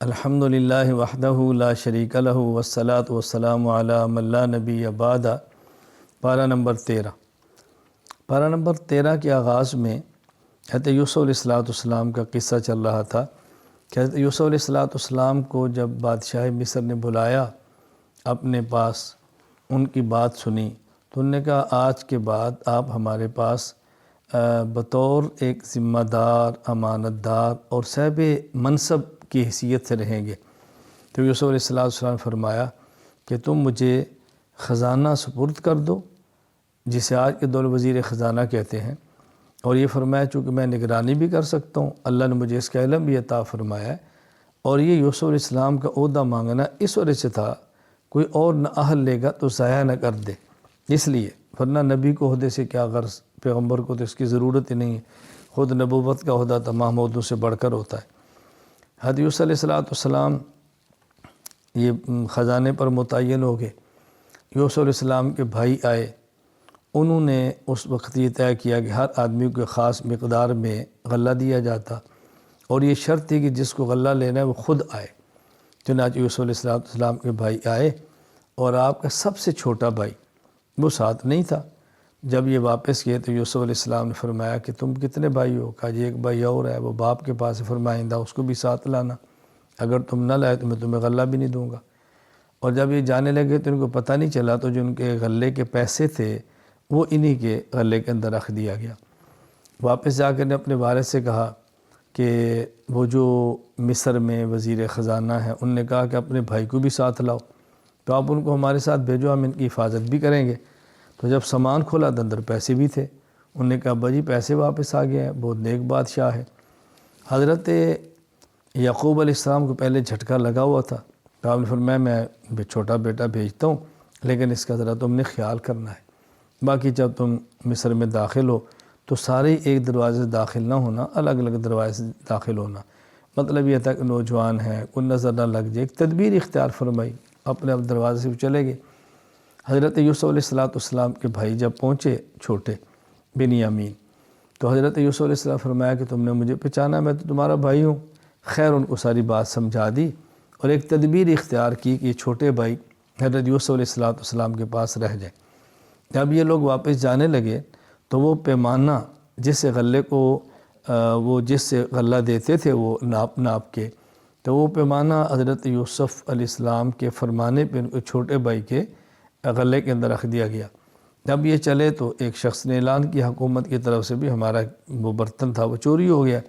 الحمدللہ وحدہ لا شریک لہ والصلاۃ والسلام علی من لا نبی بعد۔ پارہ نمبر 13 کے آغاز میں حضرت یوسف علیہ السلام کا قصہ چل رہا تھا کہ حضرت یوسف علیہ السلام کو جب بادشاہ مصر نے بلایا اپنے پاس، ان کی بات سنی تو انہوں نے کہا آج کے بعد آپ ہمارے پاس بطور ایک ذمہ دار، امانت دار اور صاحب منصب کی حیثیت سے رہیں گے۔ تو یوسف علیہ السلام نے فرمایا کہ تم مجھے خزانہ سپرد کر دو، جسے آج کے دور وزیر خزانہ کہتے ہیں، اور یہ فرمایا چونکہ میں نگرانی بھی کر سکتا ہوں، اللہ نے مجھے اس کا علم بھی عطا فرمایا ہے۔ اور یہ یوسف علیہ السلام کا عہدہ مانگنا اس وجہ سے تھا کوئی اور نہ اہل لے گا تو ضائع نہ کر دے، اس لیے، ورنہ نبی کو عہدے سے کیا غرض، پیغمبر کو تو اس کی ضرورت ہی نہیں ہے، خود نبوت کا عہدہ تمام عہدوں سے بڑھ کر ہوتا ہے۔ حضرت یوسف علیہ السلام یہ خزانے پر متعین ہو گئے۔ یوسف علیہ السلام کے بھائی آئے، انہوں نے اس وقت یہ طے کیا کہ ہر آدمی کو خاص مقدار میں غلہ دیا جاتا، اور یہ شرط تھی کہ جس کو غلہ لینا ہے وہ خود آئے۔ چنانچہ یوسف علیہ السلام کے بھائی آئے، اور آپ کا سب سے چھوٹا بھائی وہ ساتھ نہیں تھا۔ جب یہ واپس کیے تو یوسف علیہ السلام نے فرمایا کہ تم کتنے بھائی ہو؟ کہا جی ایک بھائی اور ہے، وہ باپ کے پاس ہے، فرمائندہ اس کو بھی ساتھ لانا، اگر تم نہ لائے تو میں تمہیں غلہ بھی نہیں دوں گا۔ اور جب یہ جانے لگے تو ان کو پتہ نہیں چلا، تو جو ان کے غلے کے پیسے تھے وہ انہی کے غلے کے اندر رکھ دیا گیا۔ واپس جا کر نے اپنے والد سے کہا کہ وہ جو مصر میں وزیر خزانہ ہیں، ان نے کہا کہ اپنے بھائی کو بھی ساتھ لاؤ، تو آپ ان کو ہمارے ساتھ بھیجو، ہم ان کی حفاظت بھی کریں گے۔ تو جب سامان کھولا تو اندر پیسے بھی تھے، انہوں نے کہا ابا جی پیسے واپس آ گئے ہیں، بہت نیک بادشاہ ہے۔ حضرت یعقوب علیہ السلام کو پہلے جھٹکا لگا ہوا تھا، تو آپ نے فرمایا میں چھوٹا بیٹا بھیجتا ہوں، لیکن اس کا ذرا تم نے خیال کرنا ہے، باقی جب تم مصر میں داخل ہو تو سارے ایک دروازے سے داخل نہ ہونا، الگ الگ دروازے سے داخل ہونا۔ مطلب یہ تھا کہ نوجوان ہیں، کوئی نظر نہ لگ جائے، ایک تدبیر اختیار فرمائی، اپنے دروازے سے چلے گئے۔ حضرت یوسف علیہ السلام کے بھائی جب پہنچے چھوٹے بنیامین، تو حضرت یوسف علیہ السلام فرمایا کہ تم نے مجھے پہچانا، میں تو تمہارا بھائی ہوں۔ خیر ان کو ساری بات سمجھا دی، اور ایک تدبیر اختیار کی کہ یہ چھوٹے بھائی حضرت یوسف علیہ السلام کے پاس رہ جائیں۔ جب یہ لوگ واپس جانے لگے تو وہ پیمانہ جس سے غلے کو جس سے غلہ دیتے تھے وہ ناپ کے، تو وہ پیمانہ حضرت یوسف علیہ السلام کے فرمانے پہ ان کو چھوٹے بھائی کے غلے کے اندر رکھ دیا گیا۔ جب یہ چلے تو ایک شخص نے اعلان کیا حکومت کی طرف سے بھی ہمارا وہ برتن تھا وہ چوری ہو گیا،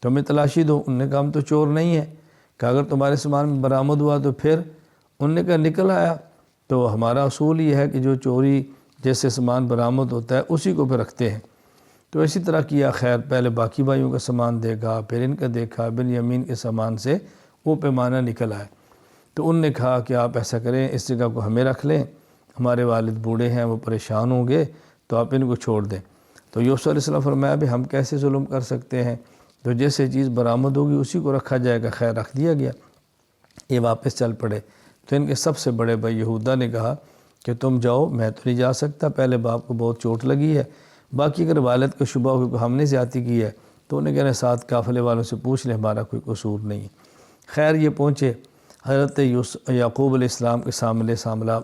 تو ہمیں تلاشی دو۔ انہوں نے کہا ہم تو چور نہیں ہیں، کہ اگر تمہارے سامان میں برآمد ہوا تو پھر؟ انہوں نے کہا نکل آیا، تو ہمارا اصول یہ ہے کہ جو چوری جیسے سامان برآمد ہوتا ہے اسی کو پہ رکھتے ہیں۔ تو اسی طرح کیا، خیر پہلے باقی بھائیوں کا سامان دیکھا، پھر ان کا دیکھا، بنیامین کے سامان سے وہ پیمانہ نکل آیا۔ تو انہوں نے کہا کہ آپ ایسا کریں، اس جگہ کو ہمیں رکھ لیں، ہمارے والد بوڑھے ہیں، وہ پریشان ہوں گے، تو آپ ان کو چھوڑ دیں۔ تو یوسف علیہ السلام فرمایا بھی ہم کیسے ظلم کر سکتے ہیں، تو جیسے چیز برآمد ہوگی اسی کو رکھا جائے گا۔ خیر رکھ دیا گیا۔ یہ واپس چل پڑے، تو ان کے سب سے بڑے بھائی یہودا نے کہا کہ تم جاؤ، میں تو نہیں جا سکتا، پہلے باپ کو بہت چوٹ لگی ہے، باقی اگر والد کو شبہ ہو کہ ہم نے زیادتی کی ہے تو انہیں کہنا ساتھ قافلے والوں سے پوچھ لیں، ہمارا کوئی قصور نہیں ہے۔ خیر یہ پہنچے، حضرت یعقوب علیہ السلام کے سامنے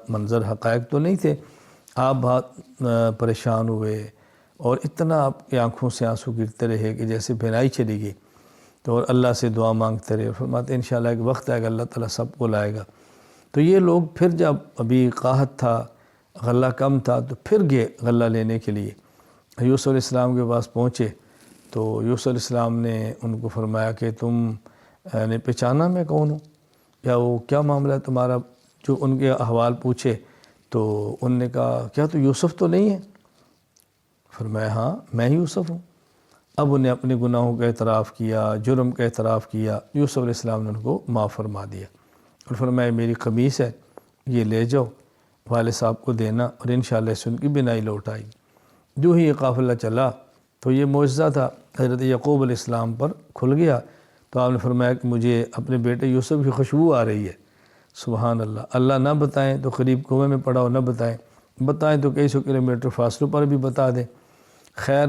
منظر حقائق تو نہیں تھے، آپ بہت پریشان ہوئے، اور اتنا آپ کی آنکھوں سے آنسو گرتے رہے کہ جیسے بھینائی چلی گئی، تو اور اللہ سے دعا مانگتے رہے، فرماتے ہیں انشاءاللہ ایک وقت آئے گا اللہ تعالیٰ سب کو لائے گا۔ تو یہ لوگ پھر جب ابھی قحط تھا، غلہ کم تھا، تو پھر گئے غلہ لینے کے لیے۔ یوسف علیہ السلام کے پاس پہنچے تو یوسف علیہ السلام نے ان کو فرمایا کہ تم نے پہچانا میں کون ہوں، یا وہ کیا معاملہ ہے تمہارا؟ جو ان کے احوال پوچھے تو انہوں نے کہا کیا تو یوسف تو نہیں ہے؟ فرمایا ہاں میں یوسف ہوں۔ اب انہیں اپنے گناہوں کا اعتراف کیا، جرم کا اعتراف کیا۔ یوسف علیہ السلام نے ان کو معاف فرما دیا، اور فرمایا میری قمیص ہے، یہ لے جاؤ والد صاحب کو دینا، اور انشاءاللہ سے ان کی بینائی لوٹ آئی۔ جو ہی یہ قافلہ چلا تو یہ معجزہ تھا حضرت یعقوب علیہ السلام پر کھل گیا۔ تو آپ نے فرمایا کہ مجھے اپنے بیٹے یوسف کی خوشبو آ رہی ہے۔ سبحان اللہ، اللہ نہ بتائیں تو قریب کنویں میں پڑا ہو، نہ بتائیں تو کئی سو کلومیٹر فاصلوں پر بھی بتا دیں۔ خیر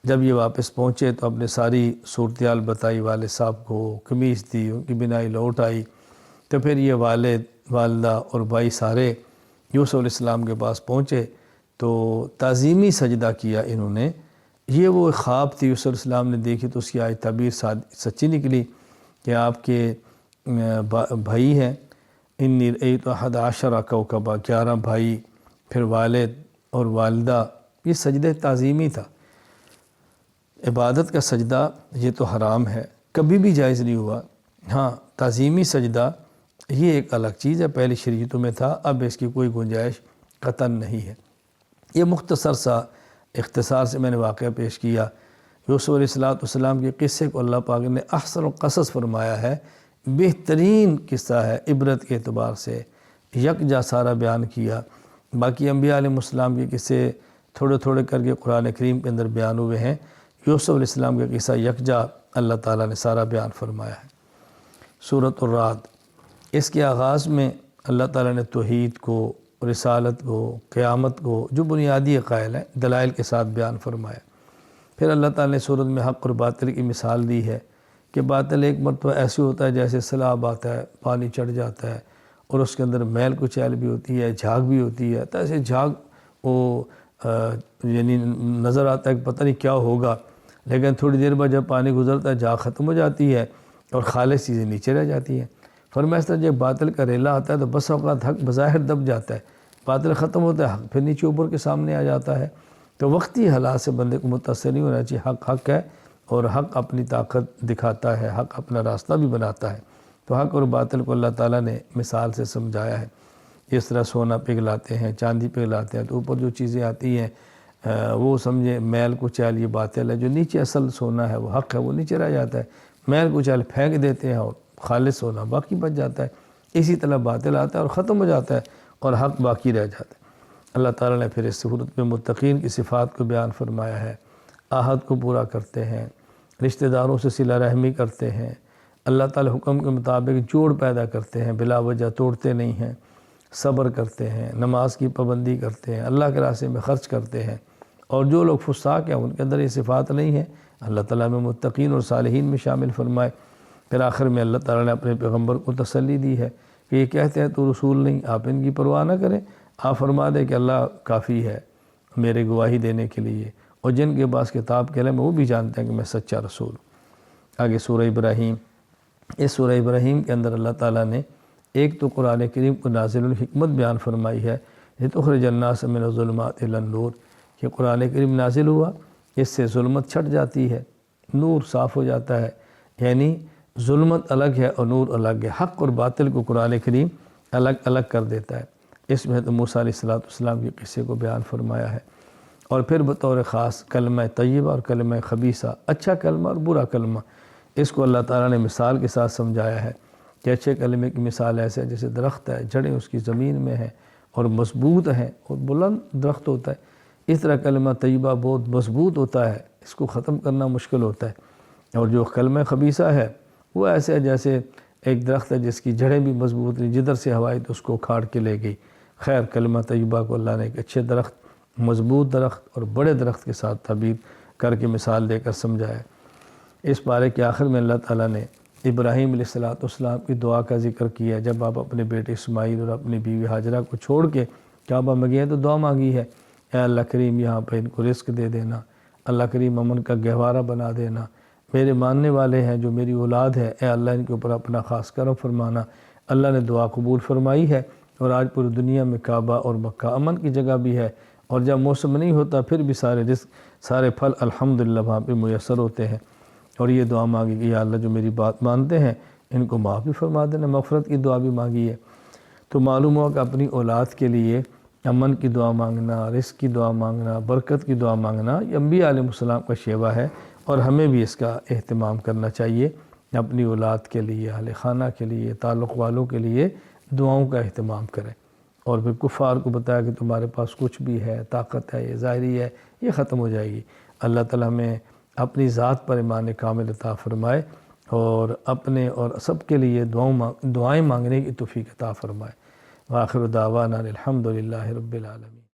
جب یہ واپس پہنچے تو اپنے ساری صورتحال بتائی، والد صاحب کو قمیص دی، ان کی بینائی لوٹ آئی، تو پھر یہ والد، والدہ اور بھائی سارے یوسف علیہ السلام کے پاس پہنچے تو تعظیمی سجدہ کیا انہوں نے۔ یہ وہ خواب تھی یوسف علیہ السلام نے دیکھی تو اس کی آج تعبیر سچی نکلی کہ آپ کے بھائی ہیں، انی رأیت احد عشر کوکبا، 11 بھائی، پھر والد اور والدہ۔ یہ سجدہ تعظیمی تھا۔ عبادت کا سجدہ یہ تو حرام ہے، کبھی بھی جائز نہیں ہوا۔ ہاں تعظیمی سجدہ یہ ایک الگ چیز ہے، پہلی شریعتوں میں تھا، اب اس کی کوئی گنجائش قطعاً نہیں ہے۔ یہ مختصر سا اختصار سے میں نے واقعہ پیش کیا۔ یوسف علیہ السلام کے قصے کو اللہ پاک نے احسن القصص فرمایا ہے، بہترین قصہ ہے عبرت کے اعتبار سے، یکجا سارا بیان کیا۔ باقی انبیاء علیہ السلام کے قصے تھوڑے تھوڑے کر کے قرآن کریم کے اندر بیان ہوئے ہیں، یوسف علیہ السلام کا قصہ یکجا اللہ تعالیٰ نے سارا بیان فرمایا ہے۔ سورۃ الرعد، اس کے آغاز میں اللہ تعالیٰ نے توحید کو، رسالت کو، قیامت کو، جو بنیادی عقائد ہیں دلائل کے ساتھ بیان فرمایا۔ پھر اللہ تعالیٰ نے سورت میں حق اور باطل کی مثال دی ہے کہ باطل ایک مرتبہ ایسے ہوتا ہے جیسے سیلاب آتا ہے، پانی چڑھ جاتا ہے اور اس کے اندر میل کچیل بھی ہوتی ہے، جھاگ بھی ہوتی ہے، تو ایسے جھاگ وہ یعنی نظر آتا ہے کہ پتہ نہیں کیا ہوگا، لیکن تھوڑی دیر بعد جب پانی گزرتا ہے جھاگ ختم ہو جاتی ہے اور خالص چیزیں نیچے رہ جاتی ہیں۔ فرمایا اس طرح جب باطل کا ریلا آتا ہے تو بس اوقات حق بظاہر دب جاتا ہے، باطل ختم ہوتا ہے، حق پھر نیچے اوپر کے سامنے آ جاتا ہے۔ تو وقتی حالات سے بندے کو متاثر نہیں ہونا چاہیے، حق حق ہے اور حق اپنی طاقت دکھاتا ہے، حق اپنا راستہ بھی بناتا ہے۔ تو حق اور باطل کو اللہ تعالیٰ نے مثال سے سمجھایا ہے۔ اس طرح سونا پگھلاتے ہیں، چاندی پگھلاتے ہیں تو اوپر جو چیزیں آتی ہیں وہ سمجھے میل کچیل یہ باطل ہے، جو نیچے اصل سونا ہے وہ حق ہے، وہ نیچے رہ جاتا ہے، میل کچیل پھینک دیتے ہیں اور خالص سونا باقی بچ جاتا ہے۔ اسی طرح باطل آتا ہے اور ختم ہو جاتا ہے اور حق باقی رہ جاتا ہے۔ اللہ تعالیٰ نے پھر اس صورت میں متقین کی صفات کو بیان فرمایا ہے، عہد کو پورا کرتے ہیں، رشتہ داروں سے صلہ رحمی کرتے ہیں، اللہ تعالیٰ حکم کے مطابق جوڑ پیدا کرتے ہیں، بلا وجہ توڑتے نہیں ہیں، صبر کرتے ہیں، نماز کی پابندی کرتے ہیں، اللہ کے راستے میں خرچ کرتے ہیں، اور جو لوگ فساق ہیں ان کے اندر یہ صفات نہیں ہیں، اللہ تعالیٰ میں متقین اور صالحین میں شامل فرمائے۔ پھر آخر میں اللہ تعالیٰ نے اپنے پیغمبر کو تسلی دی ہے کہ یہ کہتے ہیں تو رسول نہیں، آپ ان کی پرواہ نہ کریں، آپ فرما دیں کہ اللہ کافی ہے میرے گواہی دینے کے لیے، اور جن کے پاس کتاب کے علم ہے وہ بھی جانتے ہیں کہ میں سچا رسول ہوں۔ آگے سورہ ابراہیم، اس سورہ ابراہیم کے اندر اللہ تعالیٰ نے ایک تو قرآن کریم کو نازل الحکمت بیان فرمائی ہے، لتخرج الناس من الظلمات الی النور، کہ قرآن کریم نازل ہوا، اس سے ظلمت چھٹ جاتی ہے، نور صاف ہو جاتا ہے، یعنی ظلمت الگ ہے اور نور الگ ہے، حق اور باطل کو قرآن کریم الگ الگ کر دیتا ہے۔ اس میں تو موسیٰ علیہ السلام کے قصے کو بیان فرمایا ہے، اور پھر بطور خاص کلمہ طیبہ اور کلمہ خبیثہ، اچھا کلمہ اور برا کلمہ، اس کو اللہ تعالیٰ نے مثال کے ساتھ سمجھایا ہے کہ اچھے کلمے کی مثال ایسے ہے جیسے درخت ہے، جڑیں اس کی زمین میں ہیں اور مضبوط ہیں اور بلند درخت ہوتا ہے، اس طرح کلمہ طیبہ بہت مضبوط ہوتا ہے، اس کو ختم کرنا مشکل ہوتا ہے، اور جو کلمہ خبیثہ ہے وہ ایسے ہے جیسے ایک درخت ہے جس کی جڑیں بھی مضبوط نہیں، جدھر سے ہوا آئی تو اس کو اکھاڑ کے لے گئی۔ خیر کلمہ طیبہ کو اللہ نے ایک اچھے درخت، مضبوط درخت اور بڑے درخت کے ساتھ تعبیر کر کے مثال دے کر سمجھایا ہے۔ اس پارے کے آخر میں اللہ تعالیٰ نے ابراہیم علیہ السلام کی دعا کا ذکر کیا، جب آپ اپنے بیٹے اسماعیل اور اپنی بیوی ہاجرہ کو چھوڑ کے کعبہ میں گئے تو دعا مانگی ہے، اے اللہ کریم یہاں پہ ان کو رزق دے دینا، اللہ کریم امن کا گہوارہ بنا دینا، میرے ماننے والے ہیں جو میری اولاد ہے، اے اللہ ان کے اوپر اپنا خاص کرم فرمانا۔ اللہ نے دعا قبول فرمائی ہے، اور آج پوری دنیا میں کعبہ اور مکہ امن کی جگہ بھی ہے، اور جب موسم نہیں ہوتا پھر بھی سارے رزق، سارے پھل الحمدللہ وہاں پہ میسر ہوتے ہیں۔ اور یہ دعا مانگی کہ یا اللہ جو میری بات مانتے ہیں ان کو معاف بھی فرما دینا، مغفرت کی دعا بھی مانگی ہے۔ تو معلوم ہوا کہ اپنی اولاد کے لیے امن کی دعا مانگنا، رزق کی دعا مانگنا، برکت کی دعا مانگنا یہ انبیاء علیہ السلام کا شیوہ ہے، اور ہمیں بھی اس کا اہتمام کرنا چاہیے، اپنی اولاد کے لیے، اہل خانہ کے لیے، تعلق والوں کے لیے دعاؤں کا اہتمام کریں۔ اور پھر کفار کو بتایا کہ تمہارے پاس کچھ بھی ہے، طاقت ہے، یہ ظاہری ہے، یہ ختم ہو جائے گی۔ اللہ تعالیٰ ہمیں اپنی ذات پر ایمان کامل عطا فرمائے، اور اپنے اور سب کے لیے دعائیں مانگنے کی توفیق عطا فرمائے۔ وآخر دعوانا الحمدللہ رب العالمین۔